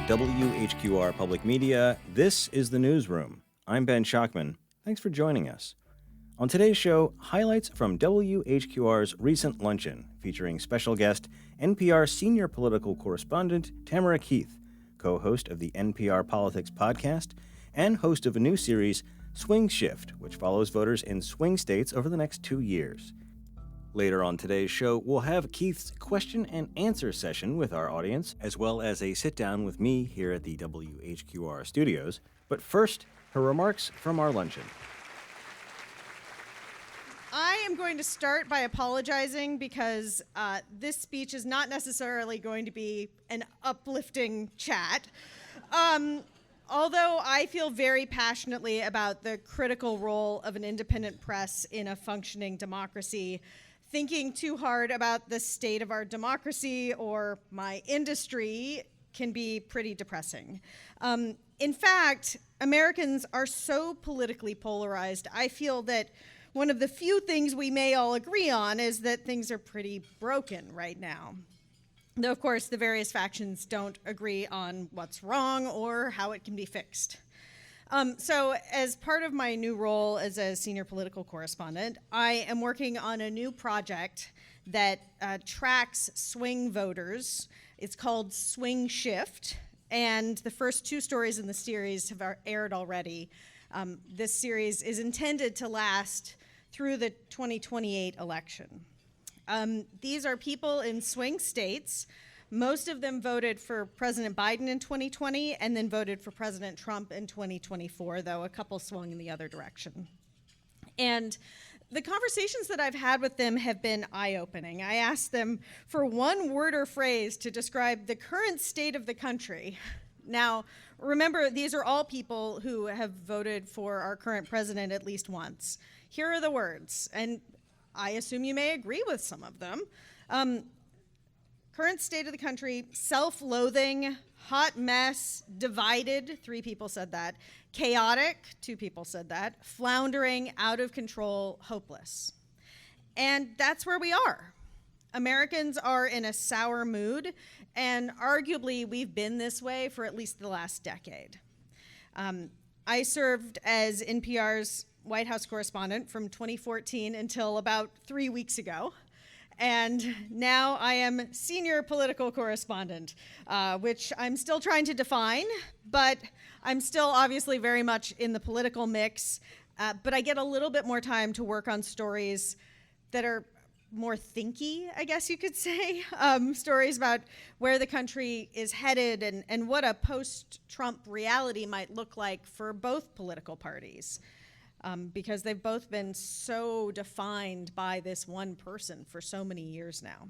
WHQR Public Media, this is the Newsroom. I'm Ben Schachtman. Thanks for joining us. On today's show, highlights from WHQR's recent luncheon, featuring special guest NPR Senior Political Correspondent Tamara Keith, co-host of the NPR Politics Podcast, and host of a new series, Swing Shift, which follows voters in swing states over the next 2 years. Later on today's show, we'll have Keith's question and answer session with our audience, as well as a sit-down with me here at the WHQR studios. But first, her remarks from our luncheon. I am going to start by apologizing because this speech is not necessarily going to be an uplifting chat. Although I feel very passionately about the critical role of an independent press in a functioning democracy, thinking too hard about the state of our democracy or my industry can be pretty depressing. In fact, Americans are so politically polarized, I feel that one of the few things we may all agree on is that things are pretty broken right now. Though, of course, the various factions don't agree on what's wrong or how it can be fixed. So as part of my new role as a senior political correspondent, I am working on a new project that tracks swing voters. It's called Swing Shift, and the first 2 stories in the series have aired already. This series is intended to last through the 2028 election. These are people in swing states. Most of them voted for President Biden in 2020 and then voted for President Trump in 2024, though a couple swung in the other direction. And the conversations that I've had with them have been eye-opening. I asked them for one word or phrase to describe the current state of the country. Now, remember, these are all people who have voted for our current president at least once. Here are the words, and I assume you may agree with some of them. Current state of the country: self-loathing, hot mess, divided, 3 people said that, chaotic, 2 people said that, floundering, out of control, hopeless. And that's where we are. Americans are in a sour mood, and arguably we've been this way for at least the last decade. I served as NPR's White House Correspondent from 2014 until about 3 weeks ago. And now I am Senior Political Correspondent, which I'm still trying to define, but I'm still obviously very much in the political mix. But I get a little bit more time to work on stories that are more thinky, I guess you could say. Stories about where the country is headed and what a post-Trump reality might look like for both political parties. Because they've both been so defined by this one person for so many years now.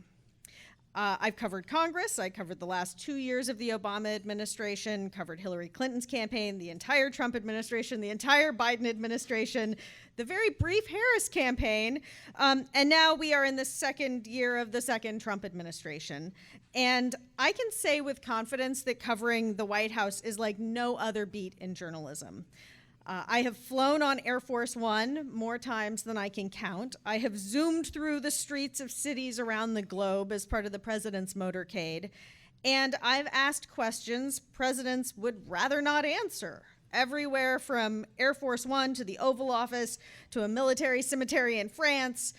I've covered Congress. I covered the last 2 years of the Obama administration, covered Hillary Clinton's campaign, the entire Trump administration, the entire Biden administration, the very brief Harris campaign, and now we are in the second year of the second Trump administration. And I can say with confidence that covering the White House is like no other beat in journalism. I have flown on Air Force One more times than I can count. I have zoomed through the streets of cities around the globe as part of the president's motorcade. And I've asked questions presidents would rather not answer, everywhere from Air Force One to the Oval Office to a military cemetery in France.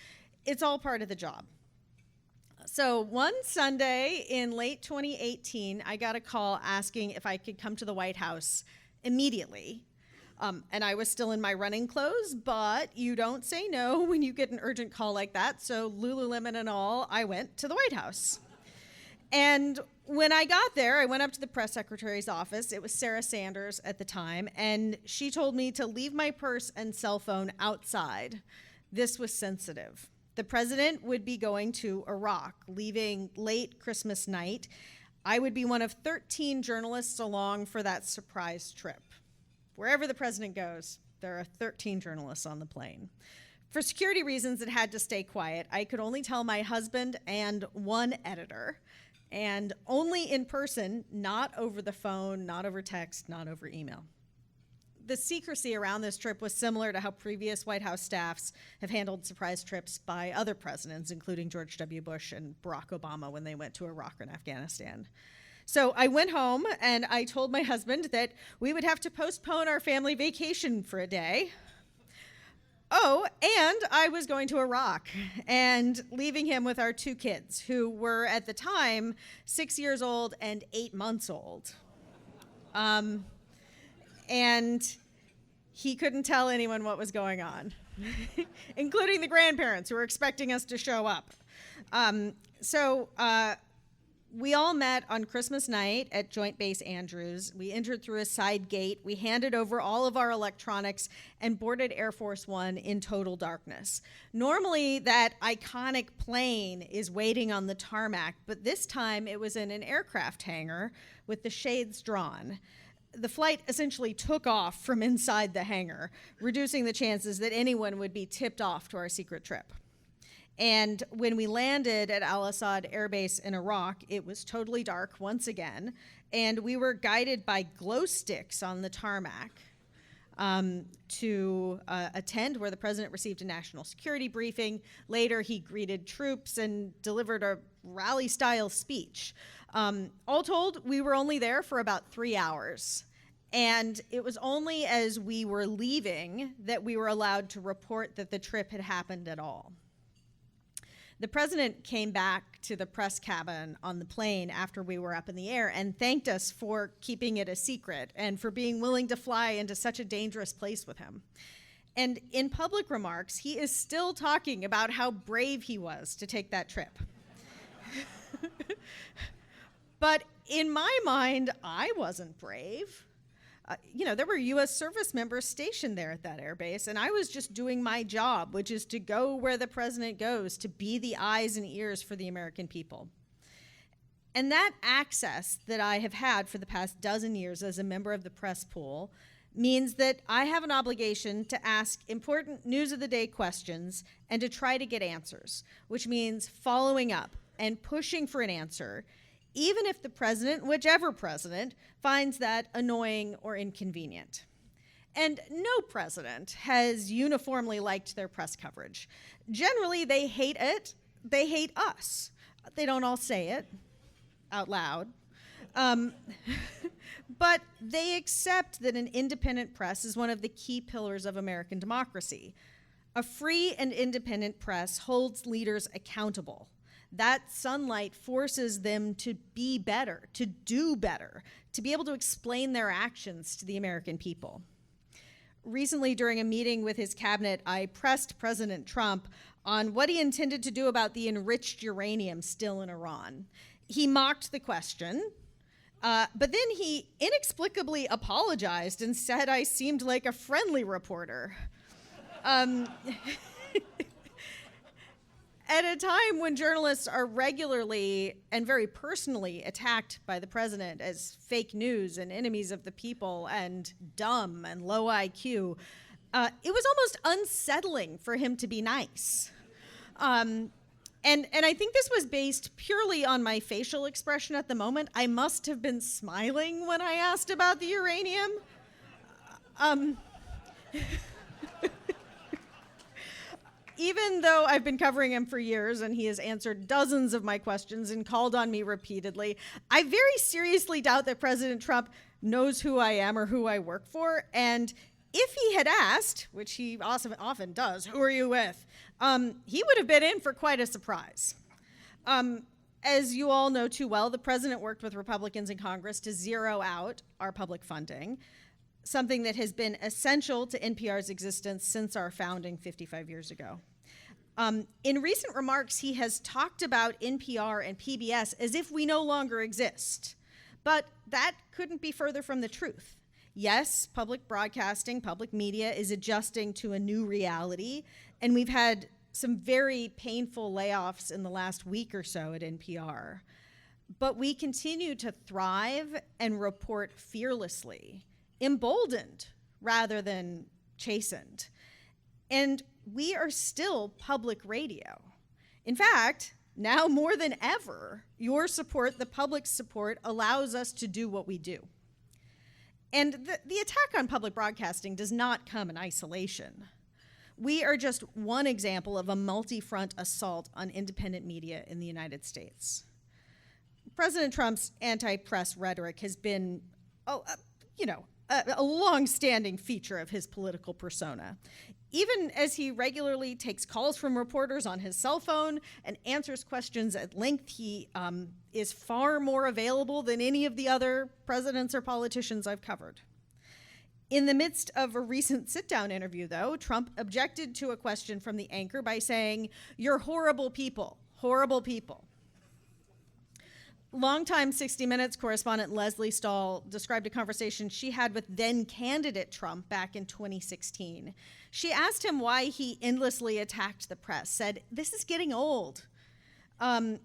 It's all part of the job. So one Sunday in late 2018, I got a call asking if I could come to the White House immediately. And I was still in my running clothes, but you don't say no when you get an urgent call like that. So Lululemon and all, I went to the White House. And when I got there, I went up to the press secretary's office. It was Sarah Sanders at the time, and she told me to leave my purse and cell phone outside. This was sensitive. The president would be going to Iraq, leaving late Christmas night. I would be one of 13 journalists along for that surprise trip. Wherever the president goes, there are 13 journalists on the plane. For security reasons, it had to stay quiet. I could only tell my husband and one editor, and only in person, not over the phone, not over text, not over email. The secrecy around this trip was similar to how previous White House staffs have handled surprise trips by other presidents, including George W. Bush and Barack Obama when they went to Iraq and Afghanistan. So I went home and I told my husband that we would have to postpone our family vacation for a day. Oh, and I was going to Iraq and leaving him with our 2 kids, who were at the time 6 years old and 8 months old. And he couldn't tell anyone what was going on, including the grandparents who were expecting us to show up. We all met on Christmas night at Joint Base Andrews. We entered through a side gate. We handed over all of our electronics and boarded Air Force One in total darkness. Normally, that iconic plane is waiting on the tarmac, but this time it was in an aircraft hangar with the shades drawn. The flight essentially took off from inside the hangar, reducing the chances that anyone would be tipped off to our secret trip. And when we landed at Al-Assad Air Base in Iraq, it was totally dark once again, and we were guided by glow sticks on the tarmac to a tent where the president received a national security briefing. Later, he greeted troops and delivered a rally-style speech. All told, we were only there for about 3 hours. And it was only as we were leaving that we were allowed to report that the trip had happened at all. The president came back to the press cabin on the plane after we were up in the air and thanked us for keeping it a secret and for being willing to fly into such a dangerous place with him. And in public remarks, he is still talking about how brave he was to take that trip. But in my mind, I wasn't brave. There were U.S. service members stationed there at that airbase, and I was just doing my job, which is to go where the president goes, to be the eyes and ears for the American people. And that access that I have had for the past dozen years as a member of the press pool means that I have an obligation to ask important news of the day questions and to try to get answers, which means following up and pushing for an answer, even if the president, whichever president, finds that annoying or inconvenient. And no president has uniformly liked their press coverage. Generally, they hate it. They hate us. They don't all say it out loud. But they accept that an independent press is one of the key pillars of American democracy. A free and independent press holds leaders accountable. That sunlight forces them to be better, to do better, to be able to explain their actions to the American people. Recently, during a meeting with his cabinet, I pressed President Trump on what he intended to do about the enriched uranium still in Iran. He mocked the question, but then he inexplicably apologized and said I seemed like a friendly reporter. At a time when journalists are regularly and very personally attacked by the president as fake news and enemies of the people and dumb and low IQ, it was almost unsettling for him to be nice. And I think this was based purely on my facial expression at the moment. I must have been smiling when I asked about the uranium. Even though I've been covering him for years and he has answered dozens of my questions and called on me repeatedly, I very seriously doubt that President Trump knows who I am or who I work for. And if he had asked, which he often does, who are you with, he would have been in for quite a surprise. As you all know too well, the president worked with Republicans in Congress to zero out our public funding, something that has been essential to NPR's existence since our founding 55 years ago. In recent remarks, he has talked about NPR and PBS as if we no longer exist. But that couldn't be further from the truth. Yes, public broadcasting, public media is adjusting to a new reality, and we've had some very painful layoffs in the last week or so at NPR. But we continue to thrive and report fearlessly, emboldened rather than chastened. And we are still public radio. In fact, now more than ever, your support, the public's support, allows us to do what we do. And the attack on public broadcasting does not come in isolation. We are just one example of a multi-front assault on independent media in the United States. President Trump's anti-press rhetoric has been, a long-standing feature of his political persona. Even as he regularly takes calls from reporters on his cell phone and answers questions at length, he is far more available than any of the other presidents or politicians I've covered. In the midst of a recent sit-down interview, though, Trump objected to a question from the anchor by saying, "You're horrible people, horrible people." Longtime 60 Minutes correspondent Leslie Stahl described a conversation she had with then-candidate Trump back in 2016. She asked him why he endlessly attacked the press, said, "This is getting old."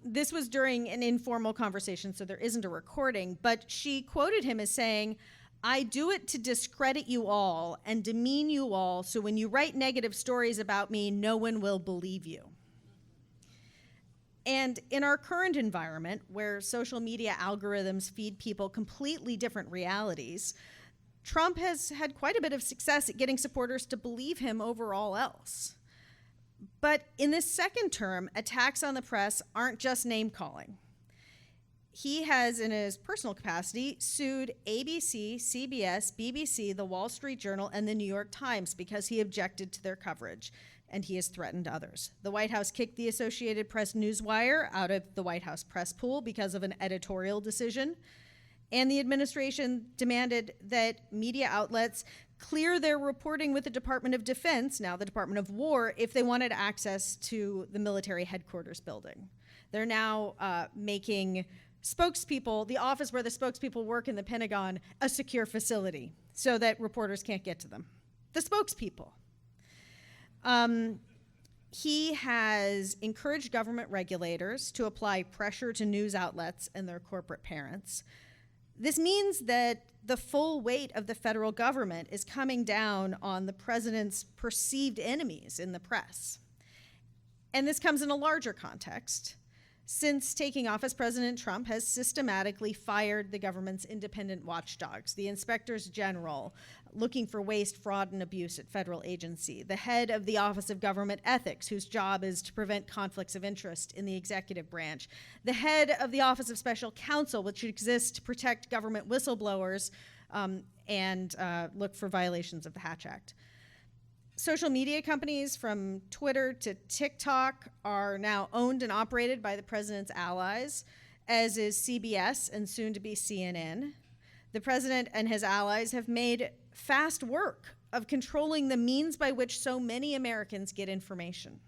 This was during an informal conversation, so there isn't a recording, but she quoted him as saying, "I do it to discredit you all and demean you all, so when you write negative stories about me, no one will believe you." And in our current environment, where social media algorithms feed people completely different realities, Trump has had quite a bit of success at getting supporters to believe him over all else. But in this second term, attacks on the press aren't just name-calling. He has, in his personal capacity, sued ABC, CBS, BBC, The Wall Street Journal, and The New York Times because he objected to their coverage, and he has threatened others. The White House kicked the Associated Press Newswire out of the White House press pool because of an editorial decision, and the administration demanded that media outlets clear their reporting with the Department of Defense, now the Department of War, if they wanted access to the military headquarters building. They're now making spokespeople, the office where the spokespeople work in the Pentagon, a secure facility so that reporters can't get to them. The spokespeople. He has encouraged government regulators to apply pressure to news outlets and their corporate parents. This means that the full weight of the federal government is coming down on the president's perceived enemies in the press. And this comes in a larger context. Since taking office, President Trump has systematically fired the government's independent watchdogs, the inspectors general looking for waste, fraud, and abuse at federal agency, the head of the Office of Government Ethics, whose job is to prevent conflicts of interest in the executive branch, the head of the Office of Special Counsel, which exists to protect government whistleblowers and look for violations of the Hatch Act. Social media companies from Twitter to TikTok are now owned and operated by the president's allies, as is CBS and soon to be CNN. The president and his allies have made fast work of controlling the means by which so many Americans get information.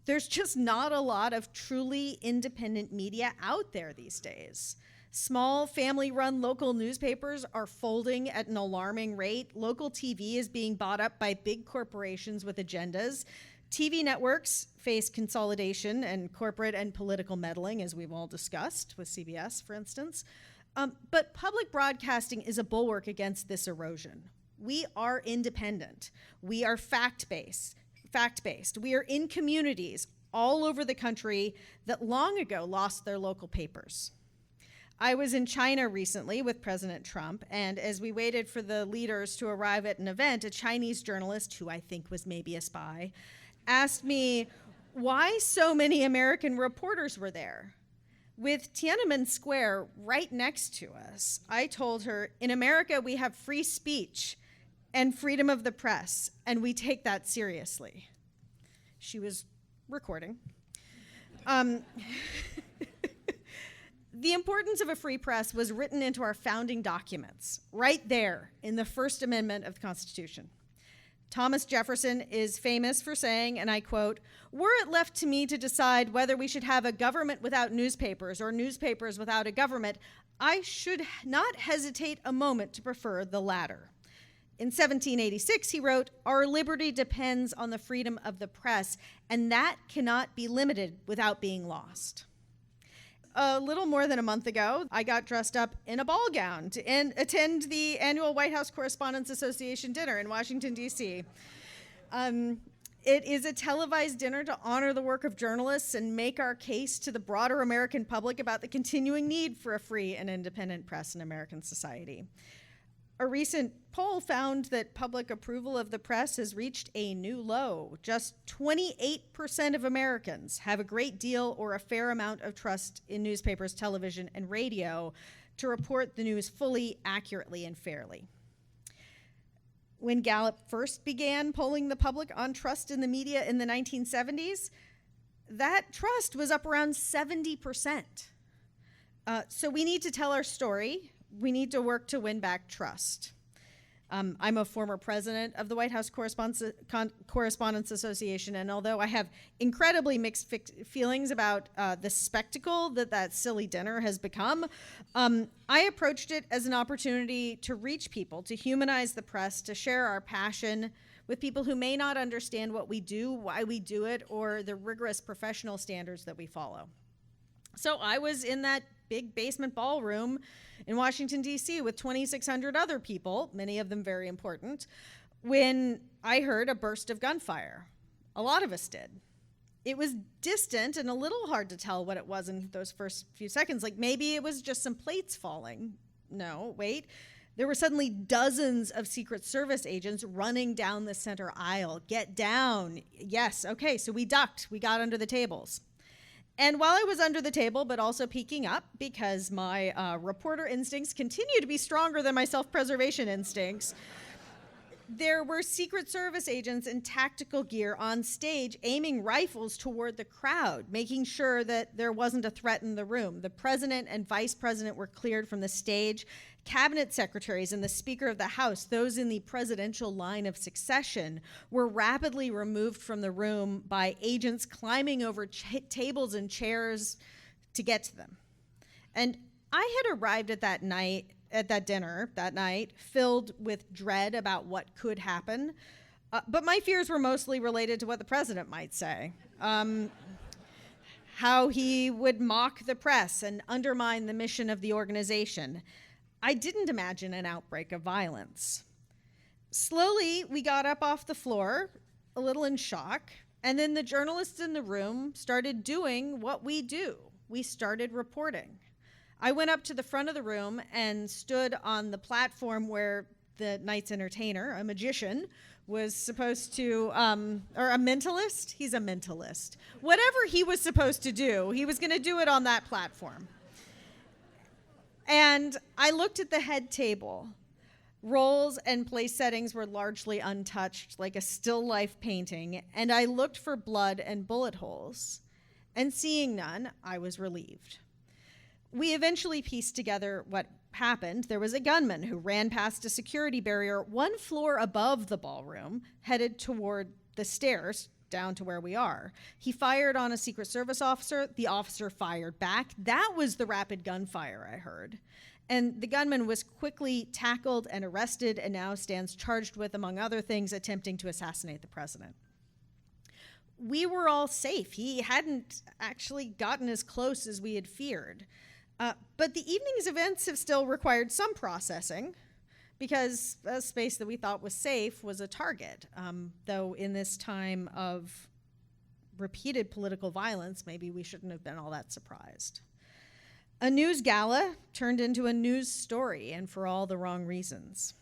There's just not a lot of truly independent media out there these days. Small family-run local newspapers are folding at an alarming rate. Local TV is being bought up by big corporations with agendas. TV networks face consolidation and corporate and political meddling, as we've all discussed with CBS, for instance. But public broadcasting is a bulwark against this erosion. We are independent. We are fact-based. We are in communities all over the country that long ago lost their local papers. I was in China recently with President Trump, and as we waited for the leaders to arrive at an event, a Chinese journalist, who I think was maybe a spy, asked me why so many American reporters were there. With Tiananmen Square right next to us, I told her, in America we have free speech and freedom of the press, and we take that seriously. She was recording. The importance of a free press was written into our founding documents, right there in the First Amendment of the Constitution. Thomas Jefferson is famous for saying, and I quote, "Were it left to me to decide whether we should have a government without newspapers or newspapers without a government, I should not hesitate a moment to prefer the latter." In 1786, he wrote, "Our liberty depends on the freedom of the press, and that cannot be limited without being lost." A little more than a month ago, I got dressed up in a ball gown to attend the annual White House Correspondents Association dinner in Washington, D.C. It is a televised dinner to honor the work of journalists and make our case to the broader American public about the continuing need for a free and independent press in American society. A recent poll found that public approval of the press has reached a new low. Just 28% of Americans have a great deal or a fair amount of trust in newspapers, television, and radio to report the news fully, accurately, and fairly. When Gallup first began polling the public on trust in the media in the 1970s, that trust was up around 70%. So we need to tell our story. We need to work to win back trust. I'm a former president of the White House Correspondents Association, and although I have incredibly mixed feelings about the spectacle that silly dinner has become, I approached it as an opportunity to reach people, to humanize the press, to share our passion with people who may not understand what we do, why we do it, or the rigorous professional standards that we follow. So I was in that big basement ballroom in Washington, D.C. with 2,600 other people, many of them very important, when I heard a burst of gunfire. A lot of us did. It was distant and a little hard to tell what it was in those first few seconds. Like maybe it was just some plates falling. No, wait. There were suddenly dozens of Secret Service agents running down the center aisle. Get down. Yes, okay, so we ducked. We got under the tables. And while I was under the table, but also peeking up, because my reporter instincts continue to be stronger than my self-preservation instincts, there were Secret Service agents in tactical gear on stage aiming rifles toward the crowd, making sure that there wasn't a threat in the room. The president and vice president were cleared from the stage. Cabinet secretaries and the Speaker of the House, those in the presidential line of succession, were rapidly removed from the room by agents climbing over tables and chairs to get to them. And I had arrived at that dinner that night, filled with dread about what could happen, but my fears were mostly related to what the president might say. How he would mock the press and undermine the mission of the organization. I didn't imagine an outbreak of violence. Slowly, we got up off the floor, a little in shock, and then the journalists in the room started doing what we do. We started reporting. I went up to the front of the room and stood on the platform where the night's entertainer, a magician, was supposed to, or a mentalist? He's a mentalist. Whatever he was supposed to do, he was going to do it on that platform. And I looked at the head table. Roles and place settings were largely untouched, like a still life painting, and I looked for blood and bullet holes. And seeing none, I was relieved. We eventually pieced together what happened. There was a gunman who ran past a security barrier 1 floor above the ballroom, headed toward the stairs down to where we are. He fired on a Secret Service officer. The officer fired back. That was the rapid gunfire I heard. And the gunman was quickly tackled and arrested and now stands charged with, among other things, attempting to assassinate the president. We were all safe. He hadn't actually gotten as close as we had feared. But the evening's events have still required some processing, because a space that we thought was safe was a target, though in this time of repeated political violence, maybe we shouldn't have been all that surprised. A news gala turned into a news story, and for all the wrong reasons.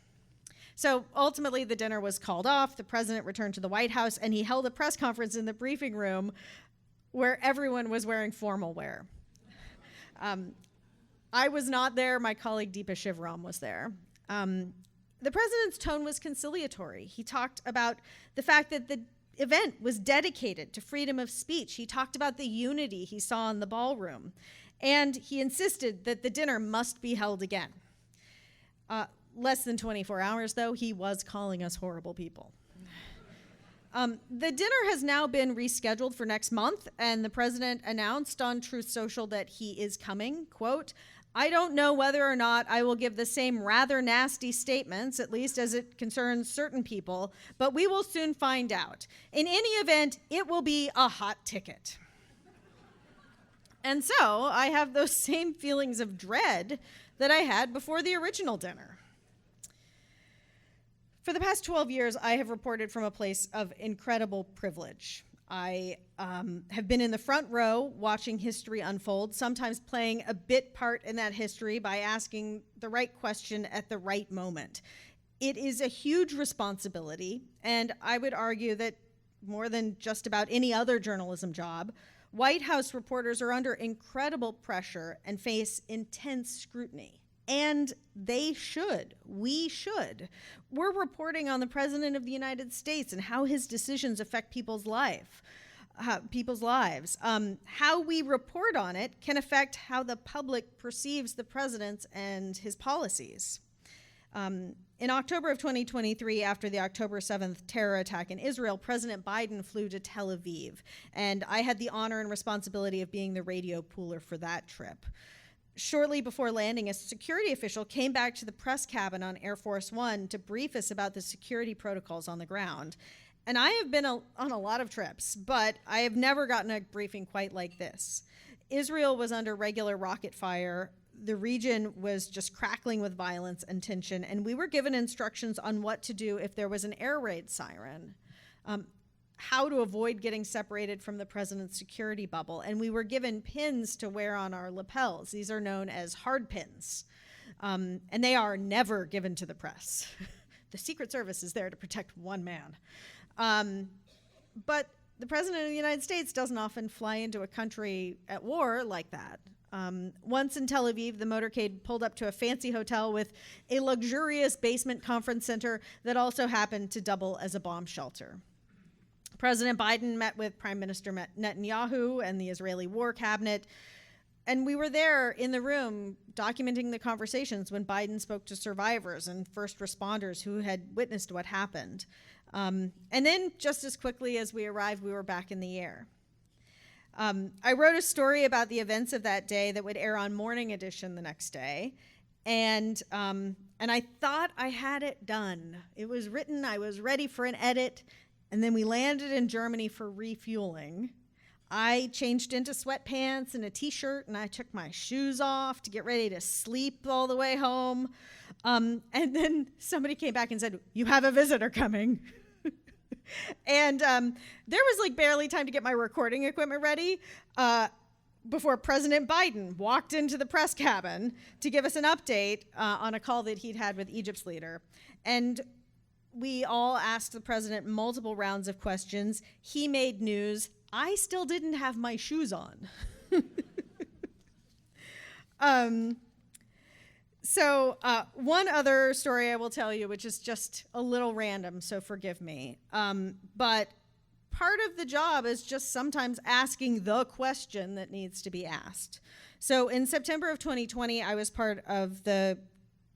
So ultimately, the dinner was called off, the president returned to the White House, and he held a press conference in the briefing room where everyone was wearing formal wear. I was not there, my colleague Deepa Shivaram was there. The president's tone was conciliatory. He talked about the fact that the event was dedicated to freedom of speech. He talked about the unity he saw in the ballroom. And he insisted that the dinner must be held again. Less than 24 hours, though, he was calling us horrible people. The dinner has now been rescheduled for next month, and the president announced on Truth Social that he is coming, quote, "I don't know whether or not I will give the same rather nasty statements, at least as it concerns certain people, but we will soon find out. In any event, it will be a hot ticket." And so I have those same feelings of dread that I had before the original dinner. For the past 12 years, I have reported from a place of incredible privilege. I have been in the front row watching history unfold, sometimes playing a bit part in that history by asking the right question at the right moment. It is a huge responsibility, and I would argue that more than just about any other journalism job, White House reporters are under incredible pressure and face intense scrutiny. And they should. We should. We're reporting on the President of the United States and how his decisions affect people's lives. How we report on it can affect how the public perceives the president and his policies. In October of 2023, after the October 7th terror attack in Israel, President Biden flew to Tel Aviv, and I had the honor and responsibility of being the radio pooler for that trip. Shortly before landing, a security official came back to the press cabin on Air Force One to brief us about the security protocols on the ground. And I have been on a lot of trips, but I have never gotten a briefing quite like this. Israel was under regular rocket fire. The region was just crackling with violence and tension, and we were given instructions on what to do if there was an air raid siren, how to avoid getting separated from the president's security bubble, and we were given pins to wear on our lapels. These are known as hard pins, and they are never given to the press. The Secret Service is there to protect one man. But the President of the United States doesn't often fly into a country at war like that. Once in Tel Aviv, the motorcade pulled up to a fancy hotel with a luxurious basement conference center that also happened to double as a bomb shelter. President Biden met with Prime Minister Netanyahu and the Israeli War Cabinet, and we were there in the room documenting the conversations when Biden spoke to survivors and first responders who had witnessed what happened. And then, just as quickly as we arrived, we were back in the air. I wrote a story about the events of that day that would air on Morning Edition the next day, and I thought I had it done. It was written, I was ready for an edit, and then we landed in Germany for refueling. I changed into sweatpants and a t-shirt, and I took my shoes off to get ready to sleep all the way home. And then somebody came back and said, "You have a visitor coming." And there was like barely time to get my recording equipment ready before President Biden walked into the press cabin to give us an update on a call that he'd had with Egypt's leader. And we all asked the president multiple rounds of questions. He made news. I still didn't have my shoes on. So one other story I will tell you, which is just a little random, so forgive me. But part of the job is just sometimes asking the question that needs to be asked. So in September of 2020, I was part of the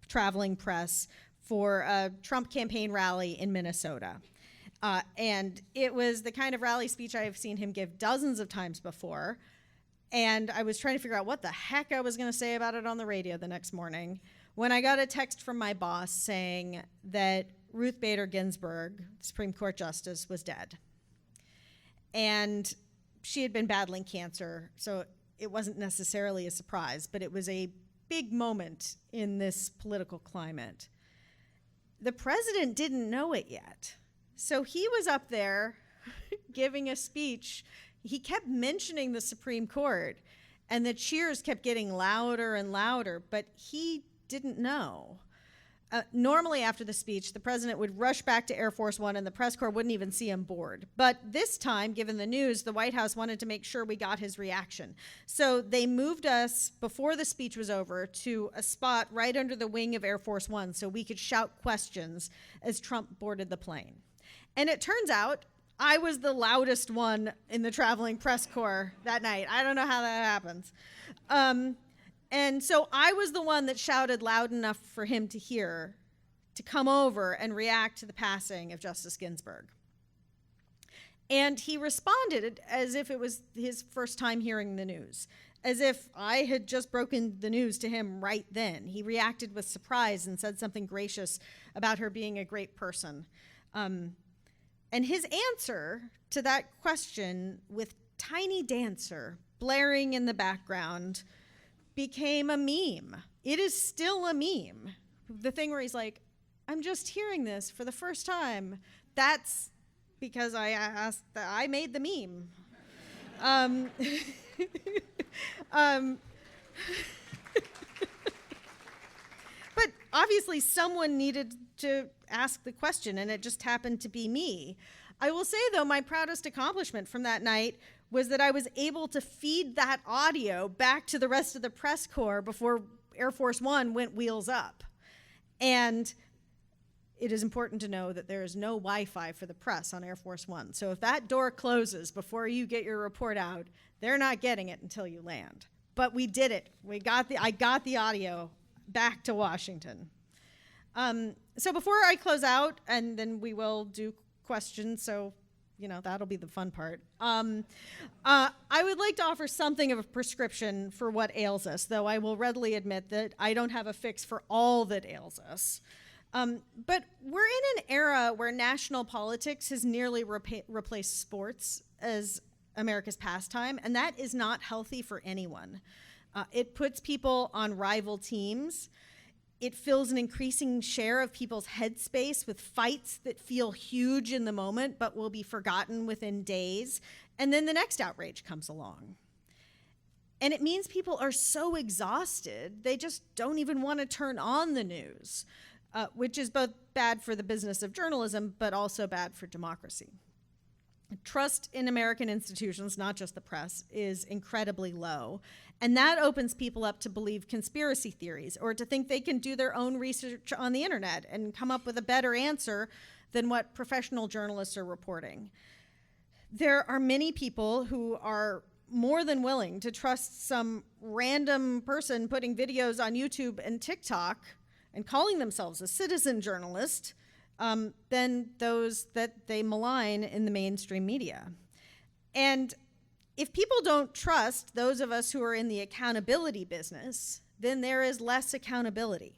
traveling press for a Trump campaign rally in Minnesota. And it was the kind of rally speech I have seen him give dozens of times before. And I was trying to figure out what the heck I was going to say about it on the radio the next morning when I got a text from my boss saying that Ruth Bader Ginsburg, Supreme Court Justice, was dead. And she had been battling cancer, so it wasn't necessarily a surprise, but it was a big moment in this political climate. The president didn't know it yet. So he was up there giving a speech. He kept mentioning the Supreme Court, and the cheers kept getting louder and louder, but he didn't know. Normally after the speech, the president would rush back to Air Force One and the press corps wouldn't even see him board. But this time, given the news, the White House wanted to make sure we got his reaction. So they moved us, before the speech was over, to a spot right under the wing of Air Force One so we could shout questions as Trump boarded the plane. And it turns out I was the loudest one in the traveling press corps that night. I don't know how that happens. And so I was the one that shouted loud enough for him to hear, to come over and react to the passing of Justice Ginsburg. And he responded as if it was his first time hearing the news, as if I had just broken the news to him right then. He reacted with surprise and said something gracious about her being a great person. And his answer to that question, with Tiny Dancer blaring in the background, became a meme. It is still a meme. The thing where he's like, "I'm just hearing this for the first time." That's because I made the meme. But obviously someone needed to ask the question, and it just happened to be me. I will say, though, my proudest accomplishment from that night was that I was able to feed that audio back to the rest of the press corps before Air Force One went wheels up. And it is important to know that there is no Wi-Fi for the press on Air Force One. So if that door closes before you get your report out, they're not getting it until you land. But we did it. I got the audio back to Washington. So before I close out, and then we will do questions, so that'll be the fun part. I would like to offer something of a prescription for what ails us, though I will readily admit that I don't have a fix for all that ails us. But we're in an era where national politics has nearly replaced sports as America's pastime, and that is not healthy for anyone. It puts people on rival teams. It fills an increasing share of people's headspace with fights that feel huge in the moment but will be forgotten within days. And then the next outrage comes along. And it means people are so exhausted, they just don't even want to turn on the news, which is both bad for the business of journalism, but also bad for democracy. Trust in American institutions, not just the press, is incredibly low. And that opens people up to believe conspiracy theories or to think they can do their own research on the internet and come up with a better answer than what professional journalists are reporting. There are many people who are more than willing to trust some random person putting videos on YouTube and TikTok and calling themselves a citizen journalist than those that they malign in the mainstream media. And if people don't trust those of us who are in the accountability business, then there is less accountability.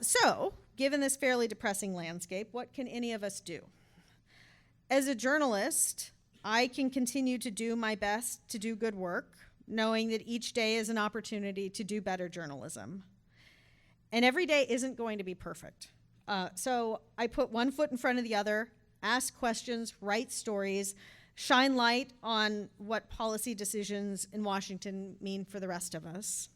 So, given this fairly depressing landscape, what can any of us do? As a journalist, I can continue to do my best to do good work, knowing that each day is an opportunity to do better journalism. And every day isn't going to be perfect. So I put one foot in front of the other, ask questions, write stories, shine light on what policy decisions in Washington mean for the rest of us.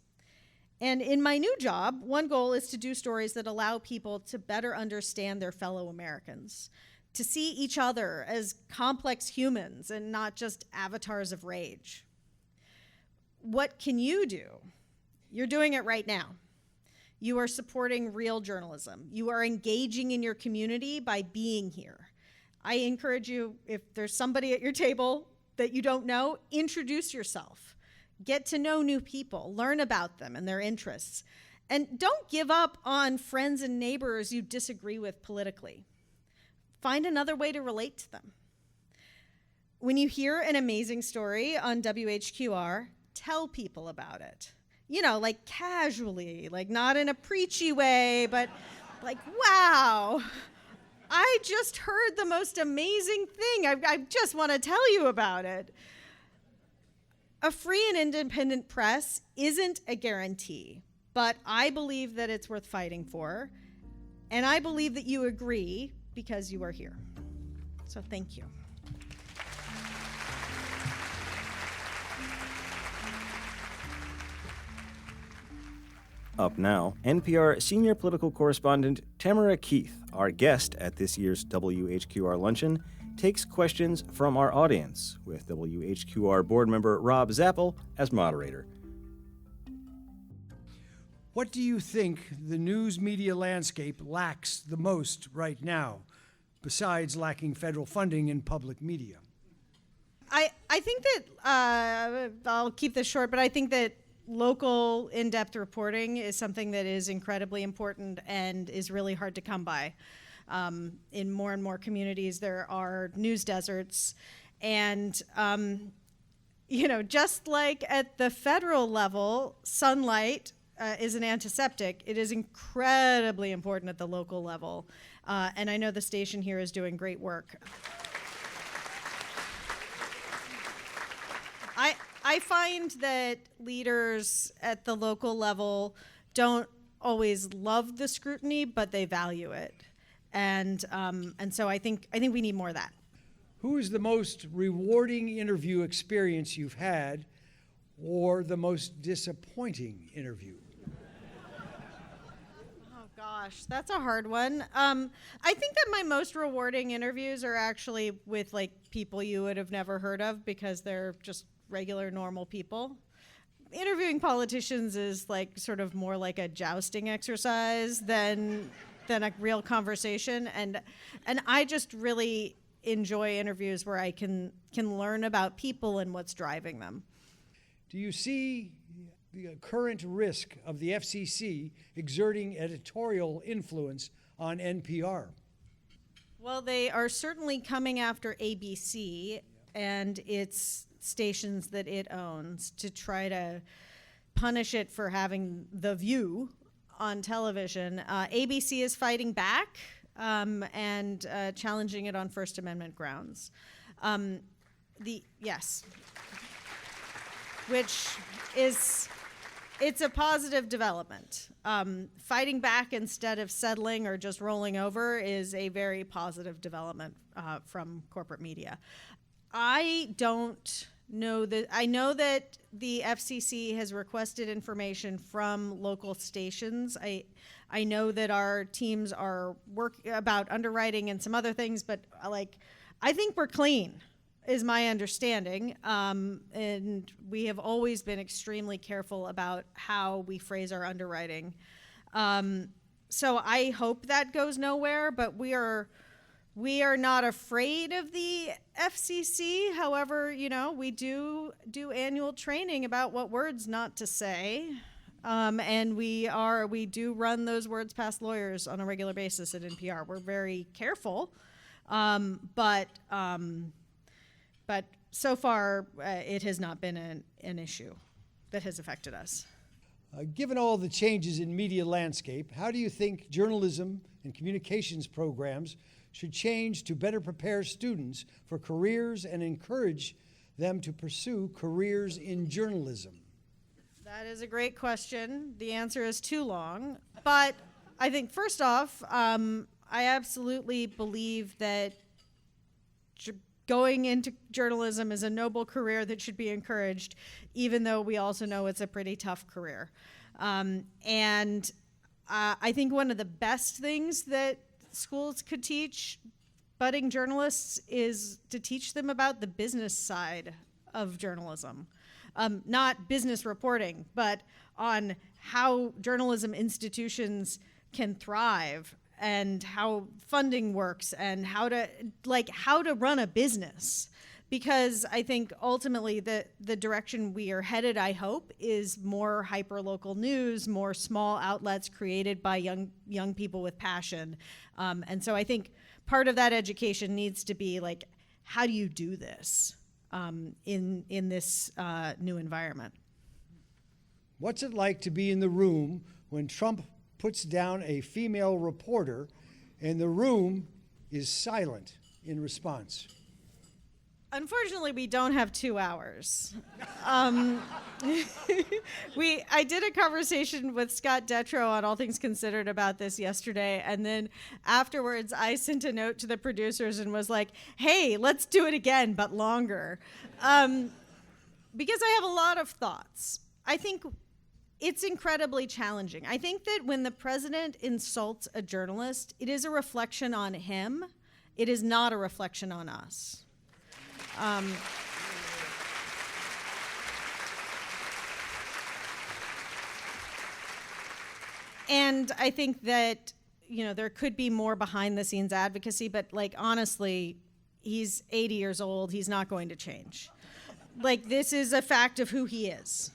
And in my new job, one goal is to do stories that allow people to better understand their fellow Americans, to see each other as complex humans and not just avatars of rage. What can you do? You're doing it right now. You are supporting real journalism. You are engaging in your community by being here. I encourage you, if there's somebody at your table that you don't know, introduce yourself. Get to know new people. Learn about them and their interests. And don't give up on friends and neighbors you disagree with politically. Find another way to relate to them. When you hear an amazing story on WHQR, tell people about it. Like casually, like not in a preachy way, but like, wow, I just heard the most amazing thing. I just want to tell you about it. A free and independent press isn't a guarantee, but I believe that it's worth fighting for, and I believe that you agree because you are here. So thank you. Up now, NPR senior political correspondent Tamara Keith, our guest at this year's WHQR luncheon, takes questions from our audience, with WHQR board member Rob Zappel as moderator. What do you think the news media landscape lacks the most right now, besides lacking federal funding in public media? I think that, I'll keep this short, but I think that local in-depth reporting is something that is incredibly important and is really hard to come by. In more and more communities, there are news deserts. And, just like at the federal level, sunlight is an antiseptic, it is incredibly important at the local level. And I know the station here is doing great work. I find that leaders at the local level don't always love the scrutiny, but they value it. And so I think we need more of that. Who is the most rewarding interview experience you've had, or the most disappointing interview? Oh gosh, that's a hard one. I think that my most rewarding interviews are actually with like people you would have never heard of because they're just regular, normal people. Interviewing politicians is like sort of more like a jousting exercise than a real conversation, and I just really enjoy interviews where I can learn about people and what's driving them. Do you see the current risk of the FCC exerting editorial influence on NPR? Well, they are certainly coming after ABC and its stations that it owns to try to punish it for having The View on television. ABC is fighting back and challenging it on First Amendment grounds. Which is, it's a positive development. Fighting back instead of settling or just rolling over is a very positive development from corporate media. I don't know that, I know that the FCC has requested information from local stations. I know that our teams are working about underwriting and some other things, but I think we're clean, is my understanding. And we have always been extremely careful about how we phrase our underwriting. So I hope that goes nowhere, but we are not afraid of the FCC. However, we do annual training about what words not to say. And we do run those words past lawyers on a regular basis at NPR. We're very careful, but so far it has not been an issue that has affected us. Given all the changes in media landscape, how do you think journalism and communications programs should change to better prepare students for careers and encourage them to pursue careers in journalism? That is a great question. The answer is too long. But I think, first off, I absolutely believe that going into journalism is a noble career that should be encouraged, even though we also know it's a pretty tough career. And I think one of the best things that schools could teach budding journalists is to teach them about the business side of journalism. Not business reporting, but on how journalism institutions can thrive and how funding works and how to run a business. Because I think ultimately the direction we are headed, I hope, is more hyper-local news, more small outlets created by young people with passion. And so I think part of that education needs to be like, how do you do this in this new environment? What's it like to be in the room when Trump puts down a female reporter and the room is silent in response? Unfortunately, we don't have 2 hours. I did a conversation with Scott Detrow on All Things Considered about this yesterday, and then afterwards I sent a note to the producers and was like, hey, let's do it again, but longer. Because I have a lot of thoughts. I think it's incredibly challenging. I think that when the president insults a journalist, it is a reflection on him. It is not a reflection on us. And I think that, there could be more behind the scenes advocacy, but honestly, he's 80 years old. He's not going to change. This is a fact of who he is.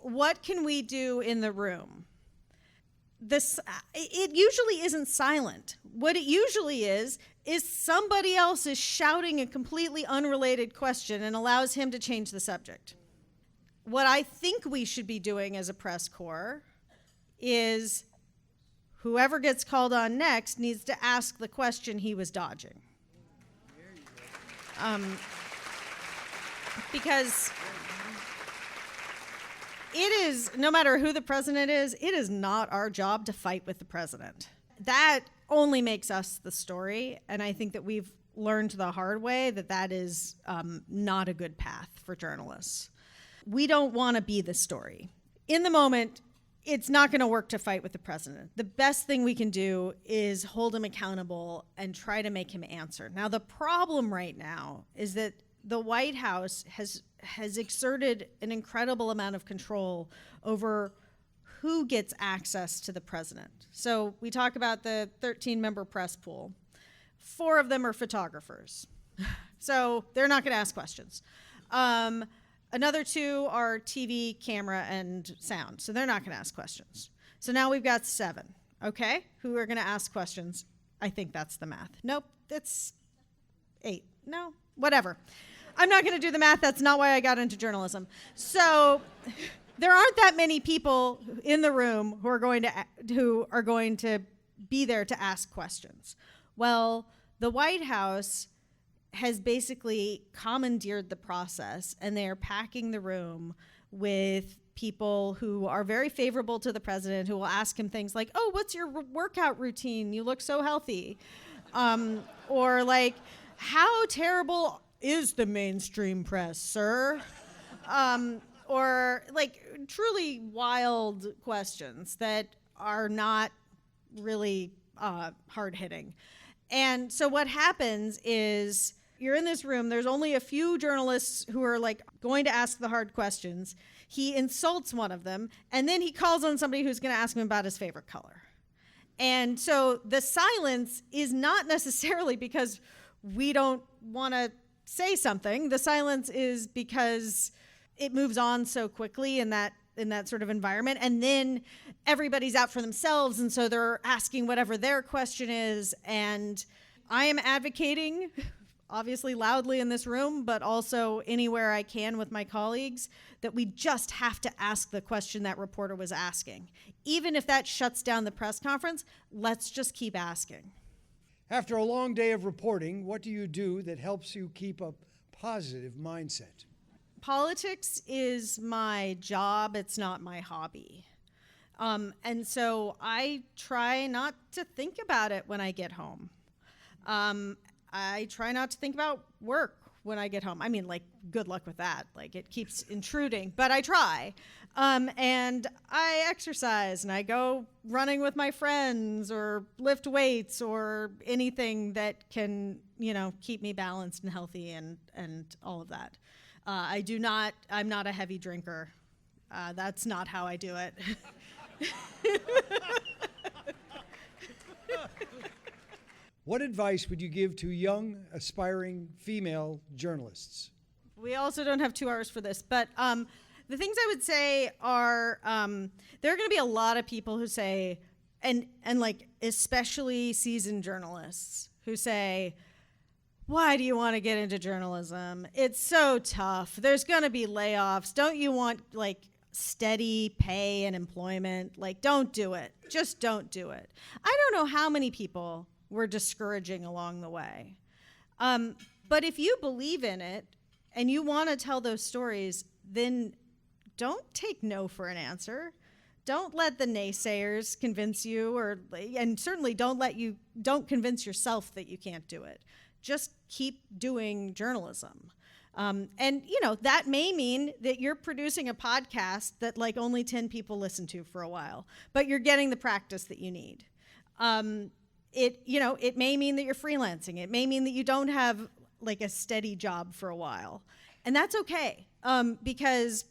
What can we do in the room? It usually isn't silent. What it usually is somebody else is shouting a completely unrelated question and allows him to change the subject. What I think we should be doing as a press corps is whoever gets called on next needs to ask the question he was dodging. Because it is, no matter who the president is, it is not our job to fight with the president. That only makes us the story. And I think that we've learned the hard way that that is not a good path for journalists. We don't want to be the story. In the moment, it's not going to work to fight with the president. The best thing we can do is hold him accountable and try to make him answer. Now, the problem right now is that the White House has exerted an incredible amount of control over who gets access to the president. So we talk about the 13-member press pool. 4 of them are photographers. So they're not going to ask questions. Another 2 are TV, camera, and sound. So they're not going to ask questions. So now we've got 7, okay, who are going to ask questions. I think that's the math. Nope, it's 8. No, whatever. I'm not going to do the math. That's not why I got into journalism. So there aren't that many people in the room who are going to be there to ask questions. Well, the White House has basically commandeered the process, and they are packing the room with people who are very favorable to the president, who will ask him things like, "Oh, what's your workout routine? You look so healthy." Or like, "How terrible is the mainstream press, sir?" Or like truly wild questions that are not really hard-hitting. And so what happens is you're in this room, there's only a few journalists who are like going to ask the hard questions. He insults one of them, and then he calls on somebody who's going to ask him about his favorite color. And so the silence is not necessarily because we don't want to say something. The silence is because it moves on so quickly in that sort of environment. And then everybody's out for themselves, and so they're asking whatever their question is. And I am advocating, obviously loudly in this room, but also anywhere I can with my colleagues, that we just have to ask the question that reporter was asking. Even if that shuts down the press conference, let's just keep asking. After a long day of reporting, what do you do that helps you keep a positive mindset? Politics is my job. It's not my hobby. And so I try not to think about it when I get home. I try not to think about work when I get home. I mean, like, good luck with that. Like, it keeps intruding, but I try. And I exercise, and I go running with my friends or lift weights or anything that can, keep me balanced and healthy and all of that. I'm not a heavy drinker. That's not how I do it. What advice would you give to young, aspiring female journalists? We also don't have 2 hours for this, but the things I would say are there are going to be a lot of people who say, and like especially seasoned journalists who say, "Why do you want to get into journalism? It's so tough. There's going to be layoffs. Don't you want like steady pay and employment? Like, don't do it. Just don't do it." I don't know how many people we're discouraging along the way. But if you believe in it and you want to tell those stories, then don't take no for an answer. Don't let the naysayers convince you, and certainly don't convince yourself that you can't do it. Just keep doing journalism. And that may mean that you're producing a podcast that like only 10 people listen to for a while, but you're getting the practice that you need. It may mean that you're freelancing. It may mean that you don't have like a steady job for a while. And that's okay, because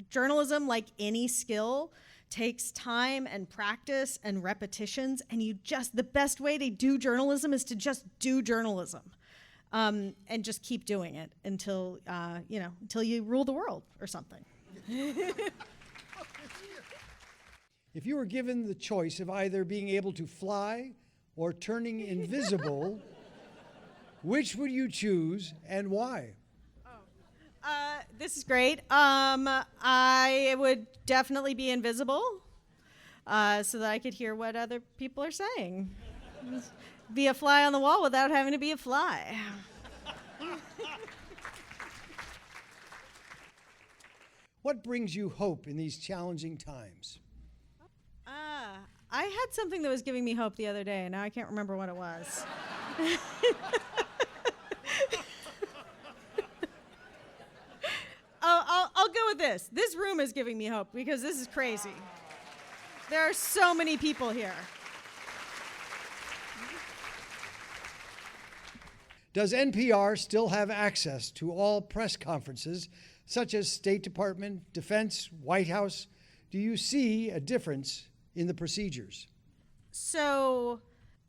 journalism, like any skill, takes time and practice and repetitions, and the best way to do journalism is to just do journalism, and just keep doing it until you rule the world or something. If you were given the choice of either being able to fly or turning invisible, which would you choose and why? This is great. I would definitely be invisible so that I could hear what other people are saying. Be a fly on the wall without having to be a fly. What brings you hope in these challenging times? I had something that was giving me hope the other day, and now I can't remember what it was. I'll go with this. This room is giving me hope because this is crazy. There are so many people here. Does NPR still have access to all press conferences, such as State Department, Defense, White House? Do you see a difference in the procedures? So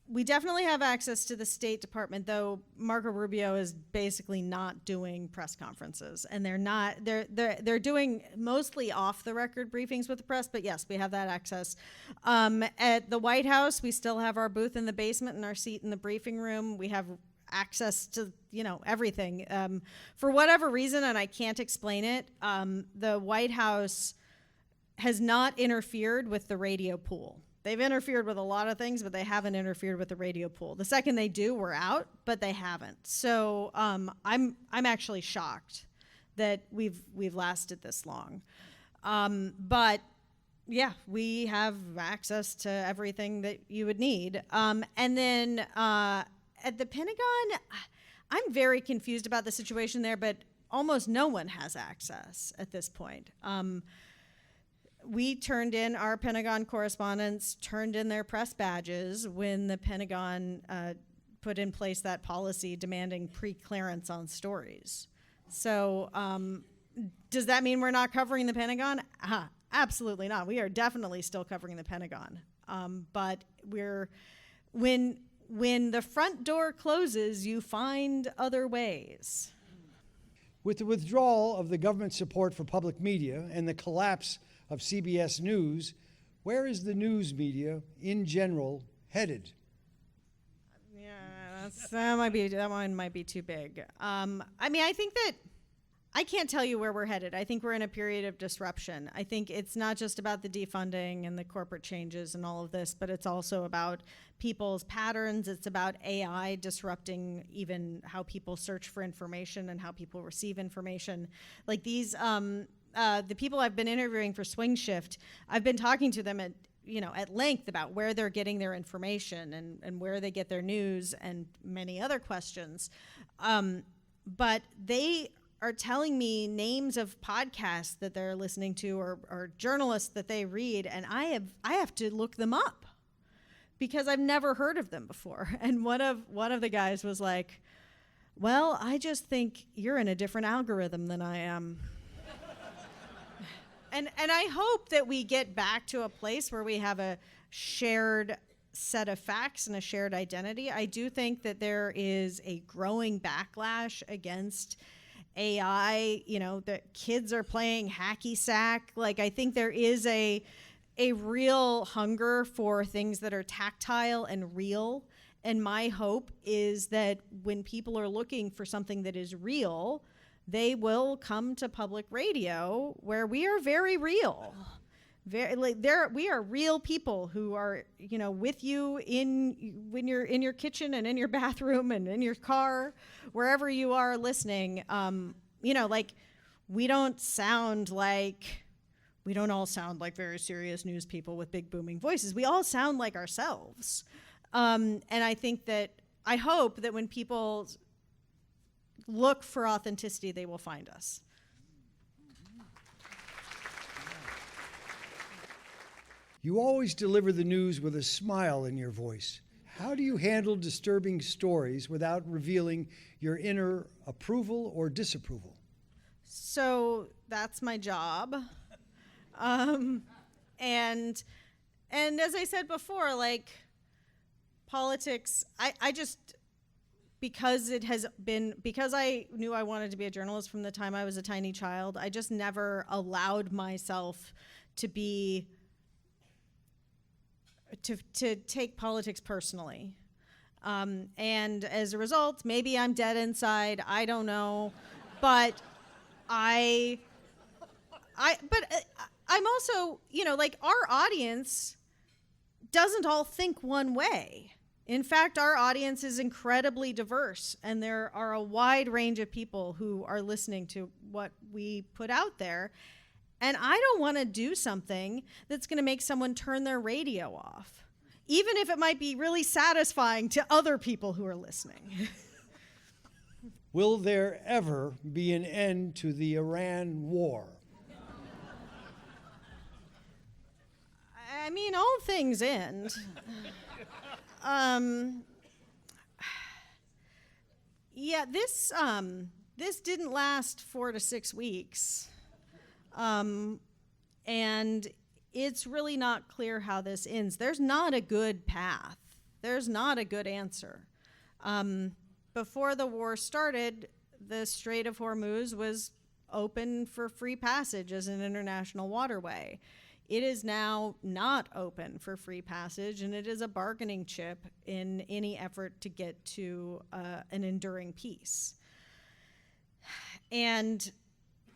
we definitely have access to the State Department, though Marco Rubio is basically not doing press conferences, and they're doing mostly off the record briefings with the press, but yes, we have that access. At the White House, we still have our booth in the basement and our seat in the briefing room. We have access to, everything. For whatever reason, and I can't explain it, the White House has not interfered with the radio pool. They've interfered with a lot of things, but they haven't interfered with the radio pool. The second they do, we're out, but they haven't. So I'm actually shocked that we've lasted this long. But yeah, we have access to everything that you would need. And then at the Pentagon, I'm very confused about the situation there, but almost no one has access at this point. We turned in, our Pentagon correspondents turned in their press badges when the Pentagon put in place that policy demanding pre-clearance on stories. So does that mean we're not covering the Pentagon? Absolutely not. We are definitely still covering the Pentagon. But when the front door closes, you find other ways. With the withdrawal of the government support for public media and the collapse of CBS News, where is the news media in general headed? Yeah, that one might be too big. I think that I can't tell you where we're headed. I think we're in a period of disruption. I think it's not just about the defunding and the corporate changes and all of this, but it's also about people's patterns. It's about AI disrupting even how people search for information and how people receive information. Like these, the people I've been interviewing for Swing Shift, I've been talking to them at length about where they're getting their information and where they get their news and many other questions. But they are telling me names of podcasts that they're listening to or journalists that they read, and I have to look them up because I've never heard of them before. And one of the guys was like, "Well, I just think you're in a different algorithm than I am." And I hope that we get back to a place where we have a shared set of facts and a shared identity. I do think that there is a growing backlash against AI, that kids are playing hacky sack. Like, I think there is a real hunger for things that are tactile and real. And my hope is that when people are looking for something that is real, they will come to public radio where we are very real. We are real people who are, with you when you're in your kitchen and in your bathroom and in your car, wherever you are listening. We don't all sound like very serious news people with big booming voices. We all sound like ourselves. And I hope that when people look for authenticity, they will find us. You always deliver the news with a smile in your voice. How do you handle disturbing stories without revealing your inner approval or disapproval? So that's my job. And as I said before, politics, because I knew I wanted to be a journalist from the time I was a tiny child, I just never allowed myself to take politics personally. And as a result, maybe I'm dead inside, I don't know, but I'm also, our audience doesn't all think one way. In fact, our audience is incredibly diverse, and there are a wide range of people who are listening to what we put out there. And I don't want to do something that's going to make someone turn their radio off. even if it might be really satisfying to other people who are listening. Will there ever be an end to the Iran war? I mean, all things end. Yeah, this didn't last 4 to 6 weeks. And it's really not clear how this ends. There's not a good path. There's not a good answer. Before the war started, the Strait of Hormuz was open for free passage as an international waterway. It is now not open for free passage, and it is a bargaining chip in any effort to get to an enduring peace. And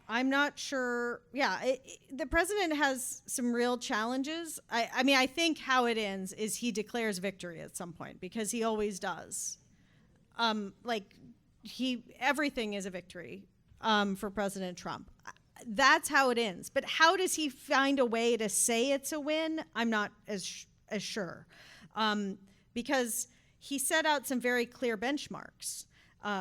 I'm not sure, the president has some real challenges. I mean, I think how it ends is he declares victory at some point, because he always does. Everything is a victory for President Trump. That's how it ends. But how does he find a way to say it's a win? I'm not as sure. Because he set out some very clear benchmarks,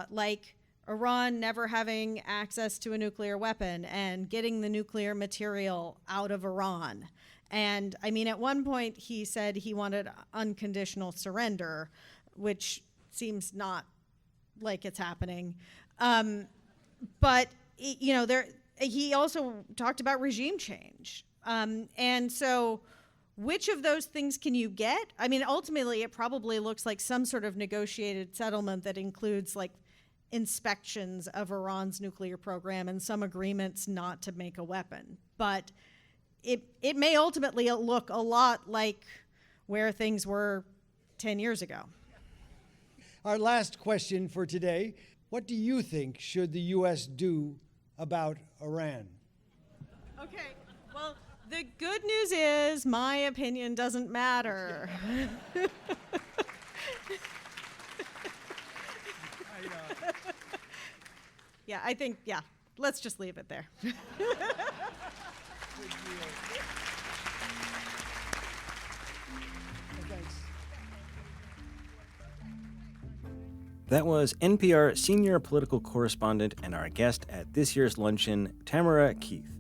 like Iran never having access to a nuclear weapon and getting the nuclear material out of Iran. And I mean, at one point he said he wanted unconditional surrender, which seems not like it's happening. But, he also talked about regime change. And so which of those things can you get? I mean, ultimately, it probably looks like some sort of negotiated settlement that includes like inspections of Iran's nuclear program and some agreements not to make a weapon. But it may ultimately look a lot like where things were 10 years ago. Our last question for today. What do you think should the U.S. do about Iran? Okay, well, the good news is my opinion doesn't matter. Yeah, I think, let's just leave it there. That was NPR senior political correspondent and our guest at this year's luncheon, Tamara Keith.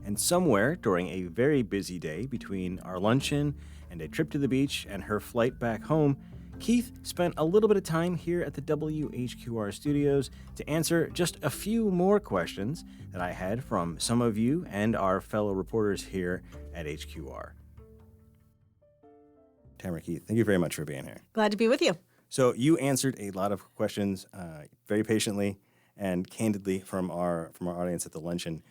And somewhere during a very busy day between our luncheon and a trip to the beach and her flight back home, Keith spent a little bit of time here at the WHQR studios to answer just a few more questions that I had from some of you and our fellow reporters here at HQR. Tamara Keith, thank you very much for being here. Glad to be with you. So you answered a lot of questions very patiently and candidly from our audience at the luncheon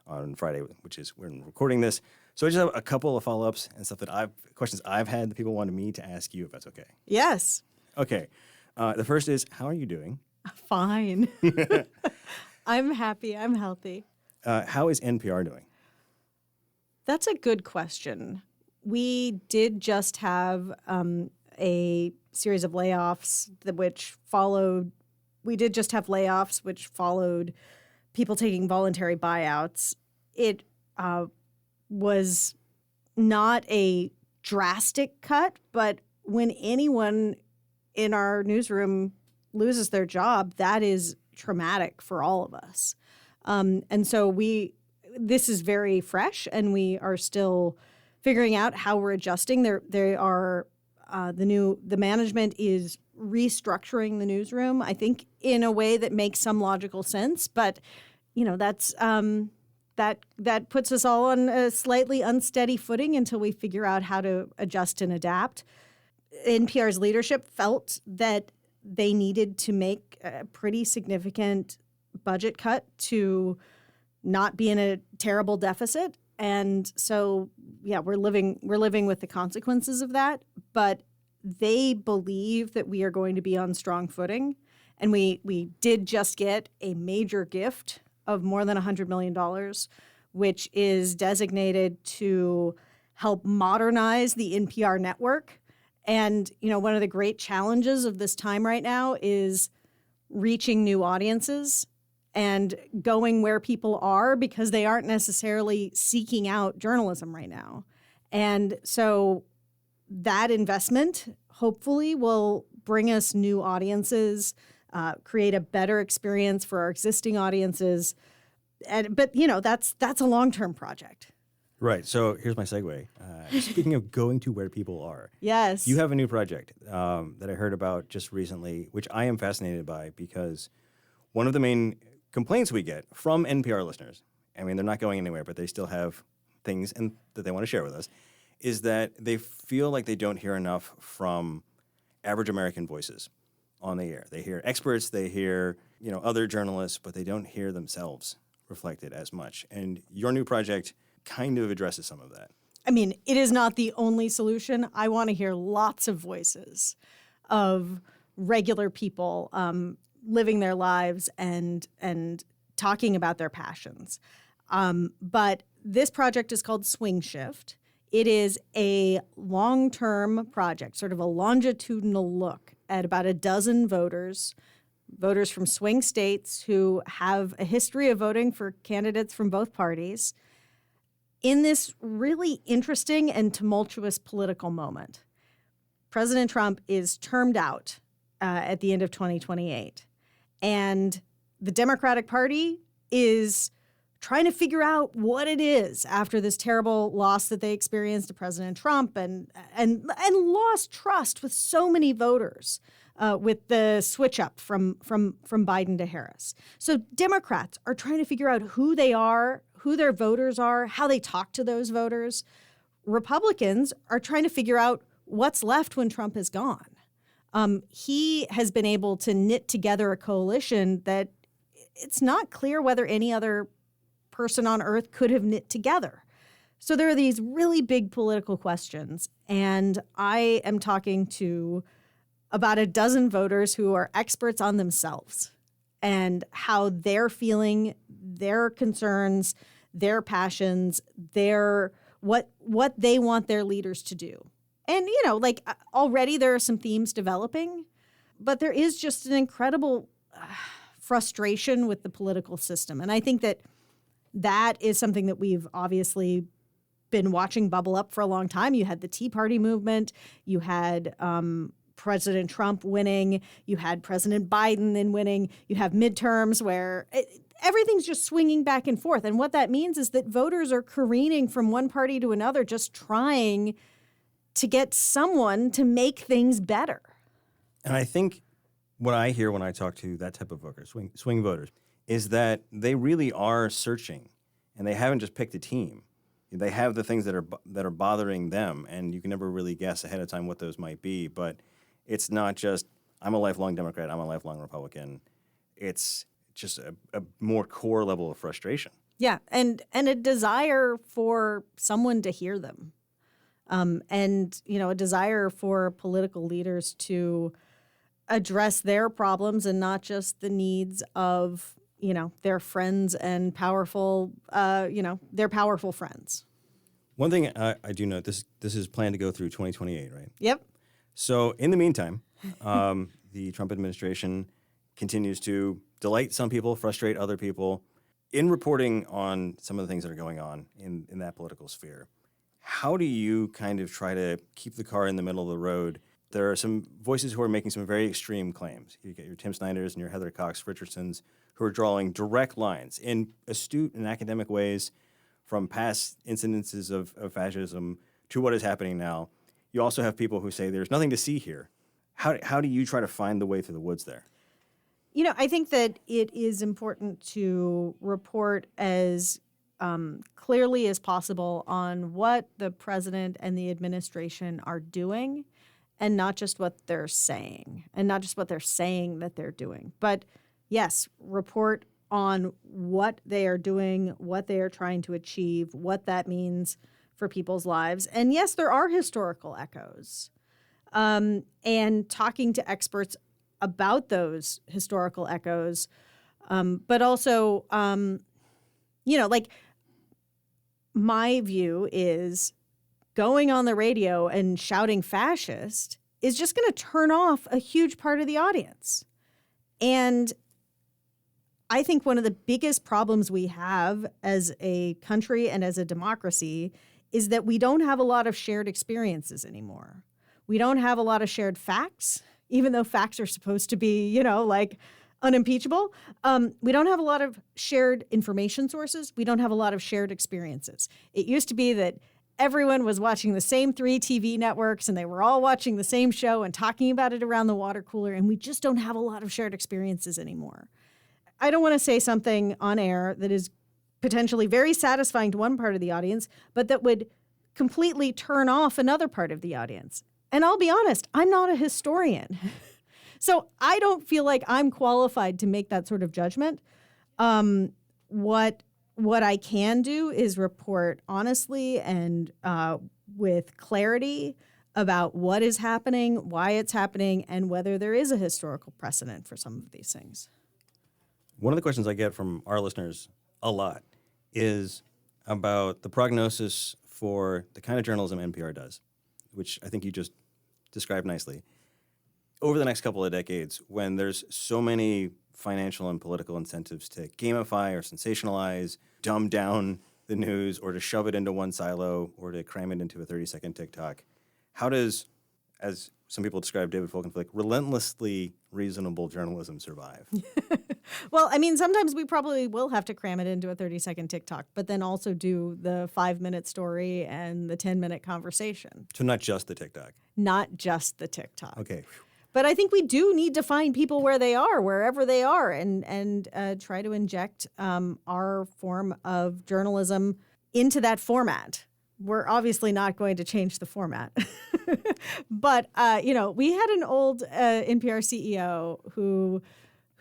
on Friday, which is when we're recording this. So I just have a couple of follow-ups and stuff questions I've had that people wanted me to ask you, if that's okay. Yes. Okay. The first is, how are you doing? Fine. I'm happy. I'm healthy. How is NPR doing? That's a good question. We did just have a series of layoffs which followed people taking voluntary buyouts. It was not a drastic cut, but when anyone in our newsroom loses their job, that is traumatic for all of us. And so this is very fresh, and we are still figuring out how we're adjusting. The management is restructuring the newsroom, I think, in a way that makes some logical sense. But, that's that puts us all on a slightly unsteady footing until we figure out how to adjust and adapt. NPR's leadership felt that they needed to make a pretty significant budget cut to not be in a terrible deficit. And so, we're living with the consequences of that. But they believe that we are going to be on strong footing. And we did just get a major gift of more than $100 million, which is designated to help modernize the NPR network. And, one of the great challenges of this time right now is reaching new audiences and going where people are, because they aren't necessarily seeking out journalism right now. And so that investment hopefully will bring us new audiences, create a better experience for our existing audiences. But that's a long-term project. Right. So here's my segue. Speaking of going to where people are. Yes. You have a new project that I heard about just recently, which I am fascinated by because one of the main complaints we get from NPR listeners, I mean, they're not going anywhere, but they still have things that they want to share with us, is that they feel like they don't hear enough from average American voices on the air. They hear experts, they hear, other journalists, but they don't hear themselves reflected as much. And your new project kind of addresses some of that. I mean, it is not the only solution. I want to hear lots of voices of regular people living their lives and talking about their passions. But this project is called Swing Shift. It is a long-term project, sort of a longitudinal look at about a dozen voters from swing states who have a history of voting for candidates from both parties in this really interesting and tumultuous political moment. President Trump is termed out at the end of 2028, and the Democratic Party is trying to figure out what it is after this terrible loss that they experienced to President Trump and lost trust with so many voters with the switch up from Biden to Harris. So Democrats are trying to figure out who they are, who their voters are, how they talk to those voters. Republicans are trying to figure out what's left when Trump is gone. He has been able to knit together a coalition that it's not clear whether any other person on earth could have knit together. So there are these really big political questions, and I am talking to about a dozen voters who are experts on themselves and how they're feeling, their concerns, their passions, what they want their leaders to do. And, already there are some themes developing, but there is just an incredible frustration with the political system. And I think that is something that we've obviously been watching bubble up for a long time. You had the Tea Party movement. You had President Trump winning. You had President Biden then winning. You have midterms where everything's just swinging back and forth. And what that means is that voters are careening from one party to another, just trying to get someone to make things better. And I think what I hear when I talk to that type of voters, swing voters, is that they really are searching, and they haven't just picked a team. They have the things that are bothering them, and you can never really guess ahead of time what those might be. But it's not just, I'm a lifelong Democrat, I'm a lifelong Republican. It's just a more core level of frustration. Yeah, and a desire for someone to hear them. And, a desire for political leaders to address their problems and not just the needs of, their friends and powerful, their powerful friends. One thing I do note, this is planned to go through 2028, right? Yep. So in the meantime, the Trump administration continues to delight some people, frustrate other people. In reporting on some of the things that are going on in that political sphere, how do you kind of try to keep the car in the middle of the road? There are some voices who are making some very extreme claims. You get your Tim Snyders and your Heather Cox Richardsons who are drawing direct lines in astute and academic ways from past incidences of fascism to what is happening now. You also have people who say there's nothing to see here. How do you try to find the way through the woods there? I think that it is important to report as clearly as possible on what the president and the administration are doing, and not just what they're saying, and not just what they're saying that they're doing. But yes, report on what they are doing, what they are trying to achieve, what that means for people's lives. And yes, there are historical echoes. And talking to experts about those historical echoes, but also, my view is going on the radio and shouting fascist is just going to turn off a huge part of the audience. And I think one of the biggest problems we have as a country and as a democracy is that we don't have a lot of shared experiences anymore. We don't have a lot of shared facts, even though facts are supposed to be, like unimpeachable. We don't have a lot of shared information sources. We don't have a lot of shared experiences. It used to be that everyone was watching the same 3 TV networks and they were all watching the same show and talking about it around the water cooler, and we just don't have a lot of shared experiences anymore. I don't want to say something on air that is potentially very satisfying to one part of the audience, but that would completely turn off another part of the audience. And I'll be honest, I'm not a historian. So I don't feel like I'm qualified to make that sort of judgment. What I can do is report honestly and with clarity about what is happening, why it's happening, and whether there is a historical precedent for some of these things. One of the questions I get from our listeners a lot is about the prognosis for the kind of journalism NPR does, which I think you just described nicely. Over the next couple of decades, when there's so many financial and political incentives to gamify or sensationalize, dumb down the news, or to shove it into one silo, or to cram it into a 30-second TikTok, how does, as some people describe David Folkenflik, relentlessly reasonable journalism survive? Well, I mean, sometimes we probably will have to cram it into a 30-second TikTok, but then also do the 5-minute story and the 10-minute conversation. So not just the TikTok? Not just the TikTok. Okay. But I think we do need to find people where they are, wherever they are, and try to inject our form of journalism into that format. We're obviously not going to change the format. But, we had an old NPR CEO who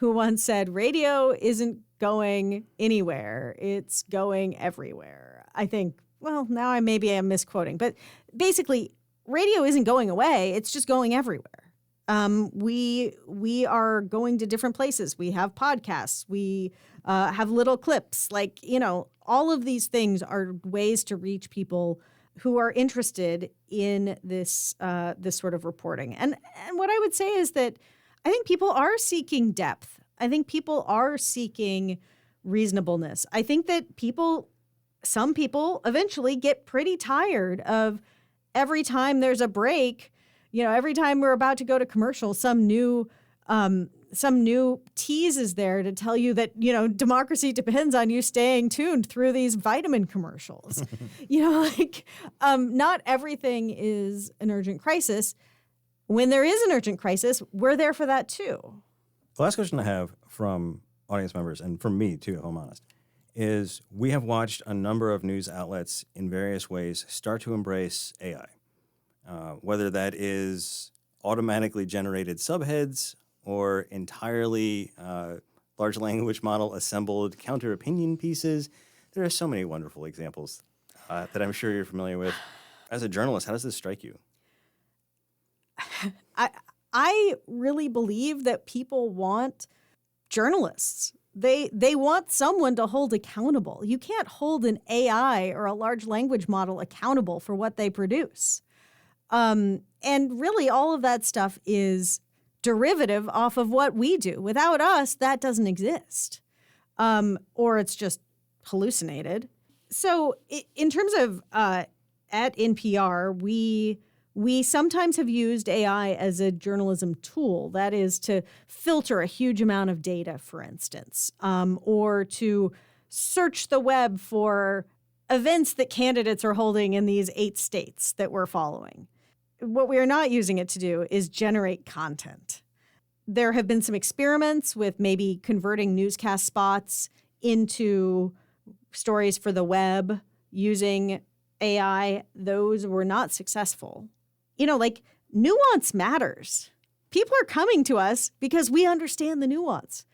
once said, radio isn't going anywhere. It's going everywhere. I think, well, now I'm misquoting. But basically, radio isn't going away. It's just going everywhere. We are going to different places. We have podcasts. We have little clips. All of these things are ways to reach people who are interested in this sort of reporting. And what I would say is that I think people are seeking depth. I think people are seeking reasonableness. I think that some people eventually get pretty tired of every time there's a break, every time we're about to go to commercial, some new tease is there to tell you that, democracy depends on you staying tuned through these vitamin commercials. Not everything is an urgent crisis. When there is an urgent crisis, we're there for that too. The last question I have from audience members, and from me too, if I'm honest, is we have watched a number of news outlets in various ways start to embrace AI. Whether that is automatically generated subheads or entirely large language model assembled counter-opinion pieces. There are so many wonderful examples that I'm sure you're familiar with. As a journalist, how does this strike you? I really believe that people want journalists. They want someone to hold accountable. You can't hold an AI or a large language model accountable for what they produce. And really all of that stuff is derivative off of what we do. Without us, that doesn't exist. Or it's just hallucinated. So in terms of at NPR, we sometimes have used AI as a journalism tool. That is to filter a huge amount of data, for instance, or to search the web for events that candidates are holding in these 8 states that we're following. What we are not using it to do is generate content. There have been some experiments with maybe converting newscast spots into stories for the web using AI. Those were not successful. Nuance matters. People are coming to us because we understand the nuance.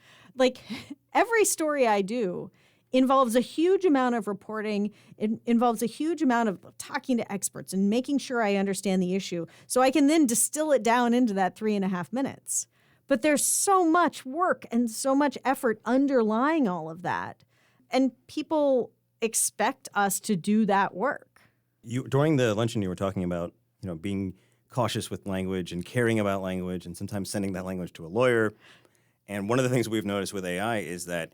Every story I do involves a huge amount of reporting. It involves a huge amount of talking to experts and making sure I understand the issue so I can then distill it down into that 3.5 minutes. But there's so much work and so much effort underlying all of that. And people expect us to do that work. During the luncheon, you were talking about, being cautious with language and caring about language and sometimes sending that language to a lawyer. And one of the things we've noticed with AI is that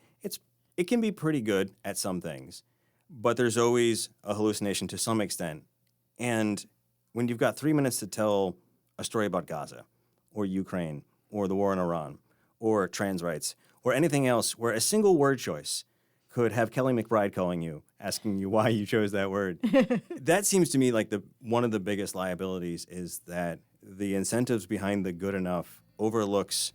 it can be pretty good at some things, but there's always a hallucination to some extent. And when you've got 3 minutes to tell a story about Gaza or Ukraine or the war in Iran or trans rights or anything else where a single word choice could have Kelly McBride calling you, asking you why you chose that word, that seems to me like one of the biggest liabilities is that the incentives behind the good enough overlooks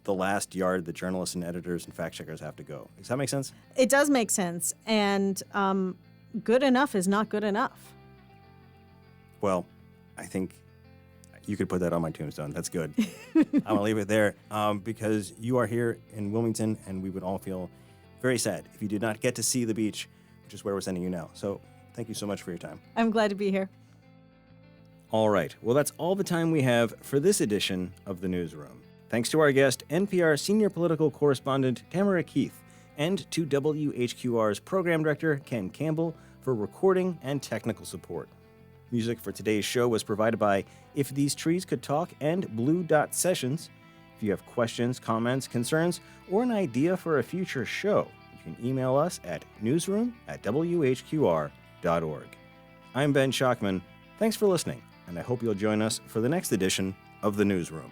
the last yard that journalists and editors and fact checkers have to go. Does that make sense? It does make sense. And good enough is not good enough. Well, I think you could put that on my tombstone. That's good. I'm going to leave it there because you are here in Wilmington, and we would all feel very sad if you did not get to see the beach, which is where we're sending you now. So thank you so much for your time. I'm glad to be here. All right. Well, that's all the time we have for this edition of The Newsroom. Thanks to our guest, NPR Senior Political Correspondent Tamara Keith, and to WHQR's Program Director Ken Campbell for recording and technical support. Music for today's show was provided by If These Trees Could Talk and Blue Dot Sessions. If you have questions, comments, concerns, or an idea for a future show, you can email us at newsroom@whqr.org. I'm Ben Schachtman. Thanks for listening, and I hope you'll join us for the next edition of The Newsroom.